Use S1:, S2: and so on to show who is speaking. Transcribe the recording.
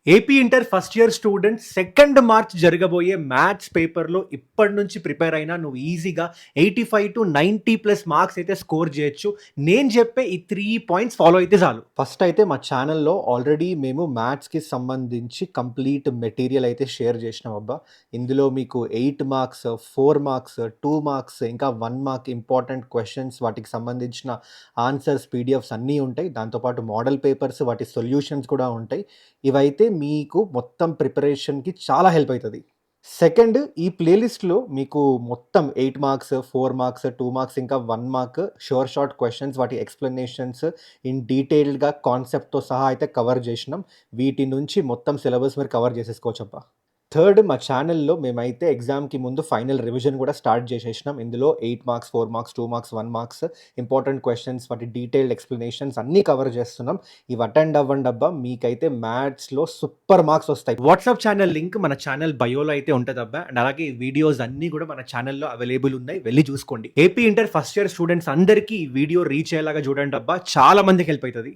S1: AP inter first year students 2 March జరగబోయే maths పేపర్‌లో ఇప్పటి నుంచి ప్రిపేర్ అయినా నువ్వు ఈజీగా 85-90+ మార్క్స్ అయితే స్కోర్ చేయొచ్చు. నేను చెప్పే ఈ 3 పాయింట్స్ ఫాలో అయితే చాలు.
S2: ఫస్ట్ అయితే మా ఛానల్‌లో ఆల్రెడీ మేము మ్యాథ్స్‌కి సంబంధించి కంప్లీట్ మెటీరియల్ అయితే షేర్ చేసినాం అబ్బా! ఇందులో మీకు 8 మార్క్స్, 4 మార్క్స్, 2 మార్క్స్ ఇంకా 1 మార్క్ ఇంపార్టెంట్ క్వెషన్స్ వాటికి సంబంధించిన ఆన్సర్స్, పీడిఎఫ్స్ అన్నీ ఉంటాయి. దాంతో పాటు మోడల్ పేపర్స్ వాటి సొల్యూషన్స్ కూడా ఉంటాయి. ఇవైతే మీకు మొత్తం ప్రిపరేషన్‌కి చాలా హెల్ప్ అయితది. సెకండ్ ఈ ప్లేలిస్ట్‌లో మీకు మొత్తం 8 మార్క్స్, 4 మార్క్స్, 2 మార్క్స్ ఇంకా 1 మార్క్ షూర్ షార్ట్ క్వెషన్స్ వాటి ఎక్స్‌ప్లనేషన్స్ ఇన్ డీటెయిల్డ్‌గా కాన్సెప్ట్‌తో సహా అయితే కవర్ చేసినాం. వీటి నుంచి మొత్తం సిలబస్ మీరు కవర్ చేసేసుకోవచ్చబ్బా! థర్డ్ మా ఛానల్‌లో మేమైతే ఎగ్జామ్‌కి ముందు ఫైనల్ రివిజన్ కూడా స్టార్ట్ చేసేసినాం. ఇందులో 8 marks, 4 marks, 2 marks, 1 marks important questions వాటి డీటెయిల్డ్ ఎక్స్‌ప్లనేషన్స్ అన్నీ కవర్ చేస్తున్నాం. ఇవి అటెండ్ అవ్వండబ్బా! మీకైతే మ్యాథ్స్‌లో సూపర్ మార్క్స్ వస్తాయి.
S1: వాట్సాప్ ఛానల్ లింక్ మన ఛానల్ బయోలో అయితే ఉంటదబ్బా! అండ్ అలాగే వీడియోస్ అన్నీ కూడా మన ఛానల్‌లో అవైలబుల్ ఉన్నాయి. వెళ్లి చూసుకోండి. AP inter first year students అందరికీ ఈ వీడియో రీచ్ అయ్యేలాగా చూడండబ్బా! చాలా మందికి హెల్ప్ అయితది.